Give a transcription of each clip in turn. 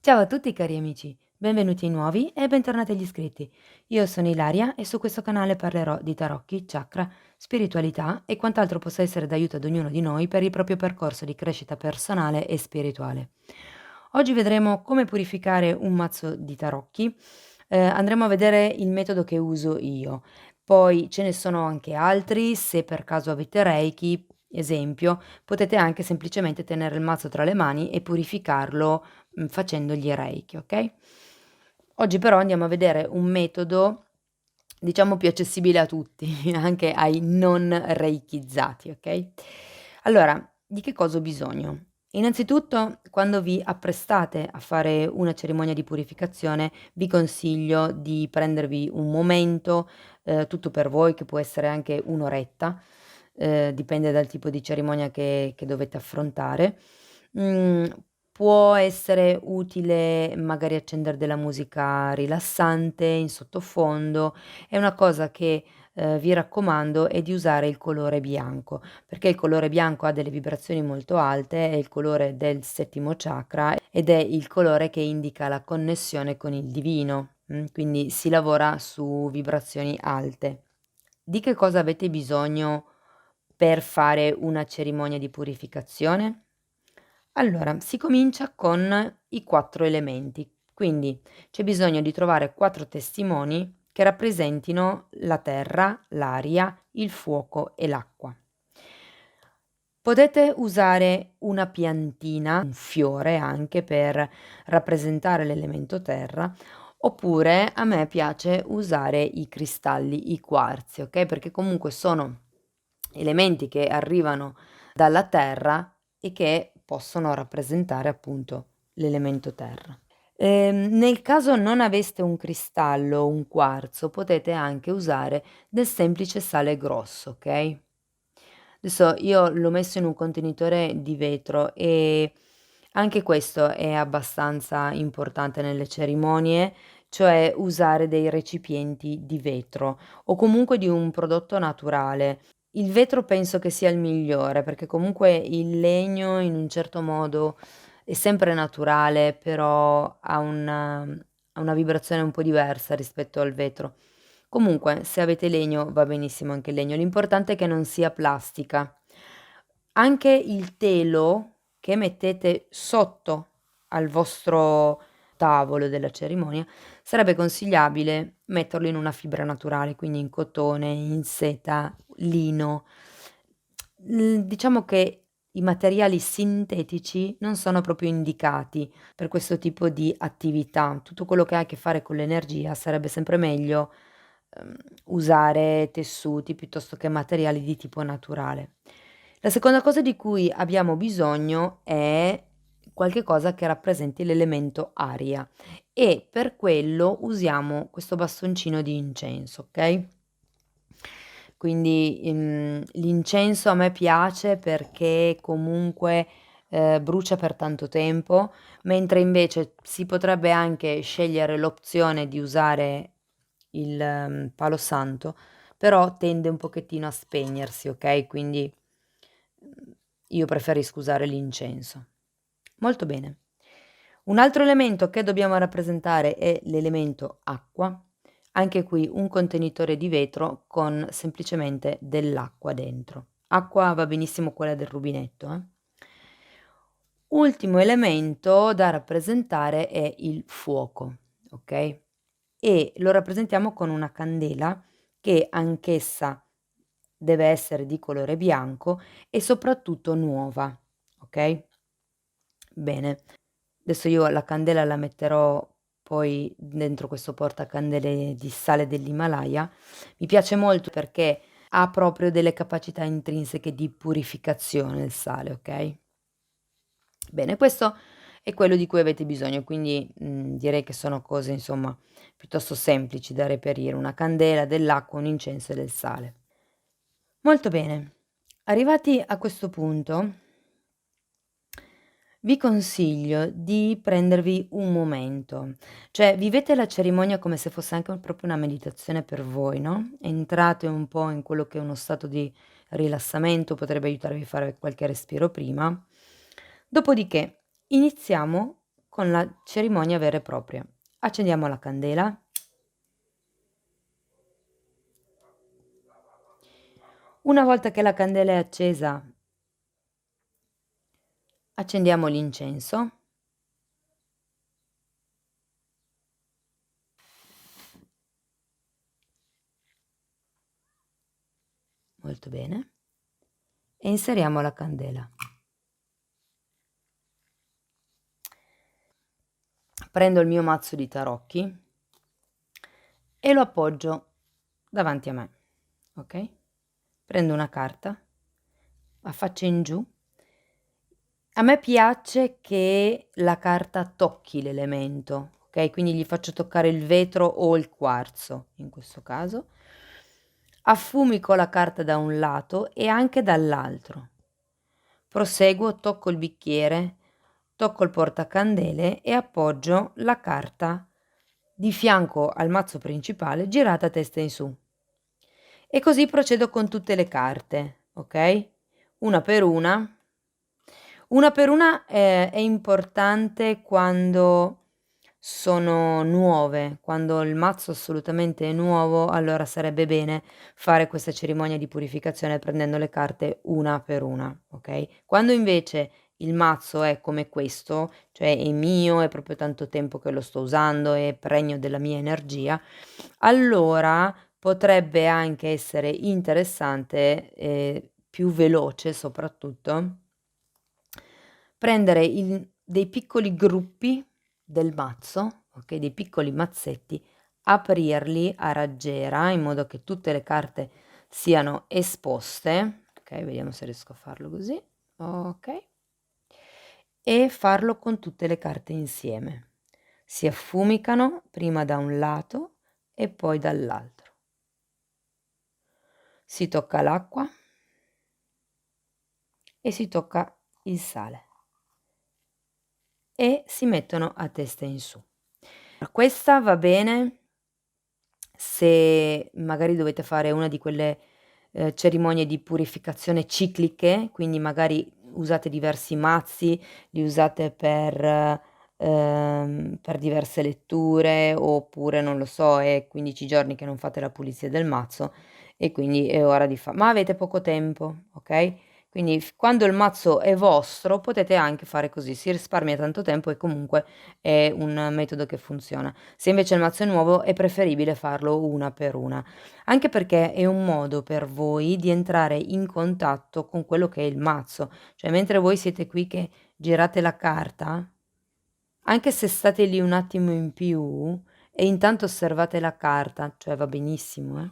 Ciao a tutti cari amici, benvenuti nuovi e bentornati agli iscritti. Io sono Ilaria e su questo canale parlerò di tarocchi, chakra, spiritualità e quant'altro possa essere d'aiuto ad ognuno di noi per il proprio percorso di crescita personale e spirituale. Oggi vedremo come purificare un mazzo di tarocchi, andremo a vedere il metodo che uso io, poi ce ne sono anche altri, se per caso avete Reiki, esempio, potete anche semplicemente tenere il mazzo tra le mani e purificarlo facendogli Reiki, okay. Oggi però andiamo a vedere un metodo, diciamo più accessibile a tutti, anche ai non reikizzati, okay. Allora, di che cosa ho bisogno? Innanzitutto, quando vi apprestate a fare una cerimonia di purificazione, vi consiglio di prendervi un momento, tutto per voi, che può essere anche 1 oretta, dipende dal tipo di cerimonia che dovete affrontare. Mhmm, Può essere utile magari accendere della musica rilassante in sottofondo. È una cosa che, vi raccomando è di usare il colore bianco, perché il colore bianco ha delle vibrazioni molto alte, è il colore del settimo chakra ed è il colore che indica la connessione con il divino, quindi si lavora su vibrazioni alte. Di che cosa avete bisogno per fare una cerimonia di purificazione? Allora, si comincia con i 4 elementi, quindi c'è bisogno di trovare 4 testimoni che rappresentino la terra, l'aria, il fuoco e l'acqua. Potete usare una piantina, un fiore anche per rappresentare l'elemento terra, oppure a me piace usare i cristalli, i quarzi, okay, perché comunque sono elementi che arrivano dalla terra e che possono rappresentare appunto l'elemento terra. Nel caso non aveste un cristallo o un quarzo, potete anche usare del semplice sale grosso, okay? Adesso io l'ho messo in un contenitore di vetro e anche questo è abbastanza importante nelle cerimonie, cioè usare dei recipienti di vetro o comunque di un prodotto naturale. Il vetro penso che sia il migliore, perché comunque il legno in un certo modo è sempre naturale, però ha una vibrazione un po' diversa rispetto al vetro. Comunque, se avete legno va benissimo anche il legno, l'importante è che non sia plastica. Anche il telo che mettete sotto al vostro tavolo della cerimonia, sarebbe consigliabile metterlo in una fibra naturale, quindi in cotone, in seta, lino. Diciamo che i materiali sintetici non sono proprio indicati per questo tipo di attività. Tutto quello che ha a che fare con l'energia sarebbe sempre meglio, ehm, usare tessuti piuttosto che materiali di tipo naturale. La seconda cosa di cui abbiamo bisogno è qualche cosa che rappresenti l'elemento aria e per quello usiamo questo bastoncino di incenso, okay? Quindi, l'incenso a me piace perché comunque, brucia per tanto tempo, mentre invece si potrebbe anche scegliere l'opzione di usare il, palo santo, però tende un pochettino a spegnersi, okay, quindi, io preferisco usare l'incenso. Molto bene. Un altro elemento che dobbiamo rappresentare è l'elemento acqua. Anche qui un contenitore di vetro con semplicemente dell'acqua dentro. Acqua va benissimo quella del rubinetto, eh. Ultimo elemento da rappresentare è il fuoco, okay, e lo rappresentiamo con una candela che anch'essa deve essere di colore bianco e soprattutto nuova, okay? Bene. Adesso io la candela la metterò poi dentro questo portacandele di sale dell'Himalaya. Mi piace molto perché ha proprio delle capacità intrinseche di purificazione il sale, okay? Bene, questo è quello di cui avete bisogno, quindi, direi che sono cose insomma piuttosto semplici da reperire: una candela, dell'acqua, un incenso e del sale. Molto bene. Arrivati a questo punto vi consiglio di prendervi un momento, cioè vivete la cerimonia come se fosse anche proprio una meditazione per voi, no, entrate un po' in quello che è uno stato di rilassamento, potrebbe aiutarvi a fare qualche respiro prima. Dopodiché iniziamo con la cerimonia vera e propria. Accendiamo la candela. Una volta che la candela è accesa, accendiamo l'incenso. Molto bene. E inseriamo la candela. Prendo il mio mazzo di tarocchi e lo appoggio davanti a me, ok? Prendo una carta, la faccio in giù. A me piace che la carta tocchi l'elemento, ok? Quindi gli faccio toccare il vetro o il quarzo, in questo caso. Affumico la carta da un lato e anche dall'altro. Proseguo, tocco il bicchiere, tocco il portacandele e appoggio la carta di fianco al mazzo principale, girata a testa in su. E così procedo con tutte le carte, ok? Una per una. Una per una è importante quando sono nuove, quando il mazzo assolutamente è nuovo, allora sarebbe bene fare questa cerimonia di purificazione prendendo le carte una per una, ok? Quando invece il mazzo è come questo, cioè è mio, è proprio tanto tempo che lo sto usando, è pregno della mia energia, allora potrebbe anche essere interessante, più veloce soprattutto, prendere dei piccoli gruppi del mazzo, ok, dei piccoli mazzetti, aprirli a raggiera in modo che tutte le carte siano esposte, ok, vediamo se riesco a farlo così, ok, e farlo con tutte le carte insieme. Si affumicano prima da un lato e poi dall'altro. Si tocca l'acqua e si tocca il sale e si mettono a testa in su. Questa va bene se magari dovete fare una di quelle cerimonie di purificazione cicliche, quindi magari usate diversi mazzi, li usate per diverse letture, oppure non lo so, è 15 giorni che non fate la pulizia del mazzo e quindi è ora di ma avete poco tempo, ok? Quindi quando il mazzo è vostro potete anche fare così, si risparmia tanto tempo e comunque è un metodo che funziona. Se invece il mazzo è nuovo è preferibile farlo una per una, anche perché è un modo per voi di entrare in contatto con quello che è il mazzo, cioè mentre voi siete qui che girate la carta, anche se state lì un attimo in più e intanto osservate la carta, cioè va benissimo, eh.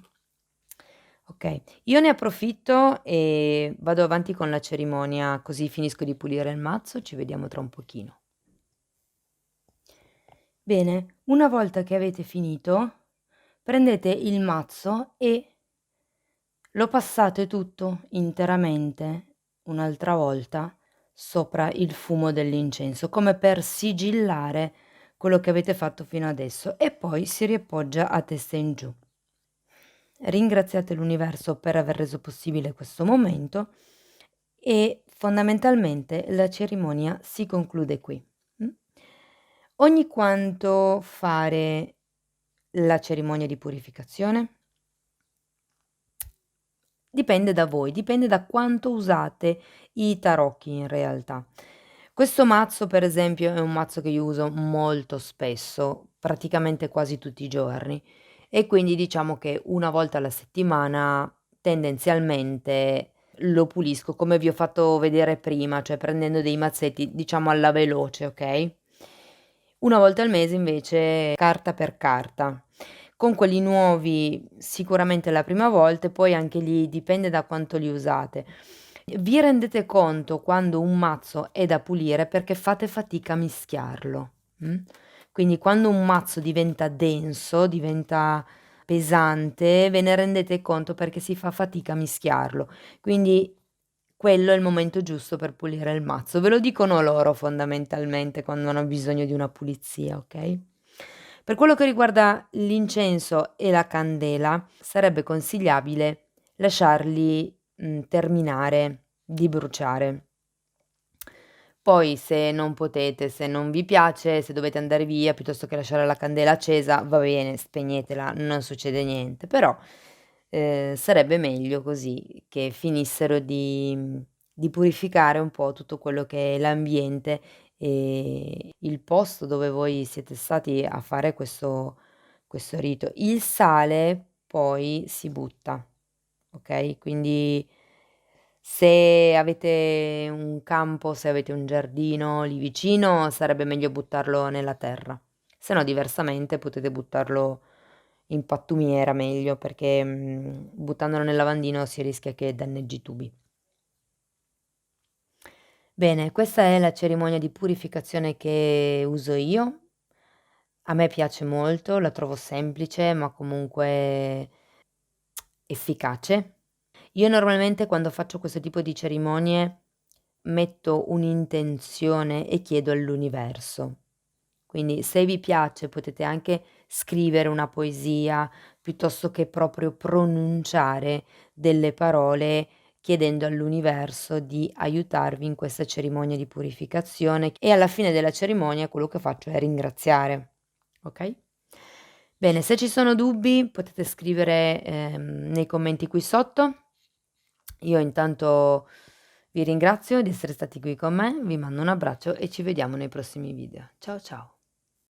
Ok, io ne approfitto e vado avanti con la cerimonia, così finisco di pulire il mazzo, ci vediamo tra un pochino. Bene, una volta che avete finito, prendete il mazzo e lo passate tutto interamente, un'altra volta, sopra il fumo dell'incenso, come per sigillare quello che avete fatto fino adesso e poi si riappoggia a testa in giù. Ringraziate l'universo per aver reso possibile questo momento e fondamentalmente la cerimonia si conclude qui. Mm? Ogni quanto fare la cerimonia di purificazione? Dipende da voi, dipende da quanto usate i tarocchi in realtà. Questo mazzo, per esempio, è un mazzo che io uso molto spesso, praticamente quasi tutti i giorni, e quindi diciamo che una volta alla settimana tendenzialmente lo pulisco come vi ho fatto vedere prima, cioè prendendo dei mazzetti, diciamo alla veloce, ok? Una volta al mese invece carta per carta. Con quelli nuovi sicuramente la prima volta e poi anche lì dipende da quanto li usate. Vi rendete conto quando un mazzo è da pulire perché fate fatica a mischiarlo, quindi quando un mazzo diventa denso, diventa pesante, ve ne rendete conto perché si fa fatica a mischiarlo. Quindi quello è il momento giusto per pulire il mazzo. Ve lo dicono loro fondamentalmente quando hanno bisogno di una pulizia, ok? Per quello che riguarda l'incenso e la candela, sarebbe consigliabile lasciarli terminare di bruciare. Poi se non potete, se non vi piace, se dovete andare via piuttosto che lasciare la candela accesa, va bene, spegnetela, non succede niente, però, sarebbe meglio così, che finissero di purificare un po' tutto quello che è l'ambiente e il posto dove voi siete stati a fare questo rito. Il sale poi si butta, okay, quindi se avete un campo, se avete un giardino lì vicino, sarebbe meglio buttarlo nella terra, se no diversamente potete buttarlo in pattumiera meglio, perché, buttandolo nel lavandino si rischia che danneggi i tubi. Bene, questa è la cerimonia di purificazione che uso io. A me piace molto, la trovo semplice ma comunque efficace. Io normalmente quando faccio questo tipo di cerimonie metto un'intenzione e chiedo all'universo. Quindi se vi piace potete anche scrivere una poesia, piuttosto che proprio pronunciare delle parole chiedendo all'universo di aiutarvi in questa cerimonia di purificazione e alla fine della cerimonia quello che faccio è ringraziare, okay? Bene, se ci sono dubbi potete scrivere, nei commenti qui sotto. Io intanto vi ringrazio di essere stati qui con me, vi mando un abbraccio e ci vediamo nei prossimi video. Ciao, ciao.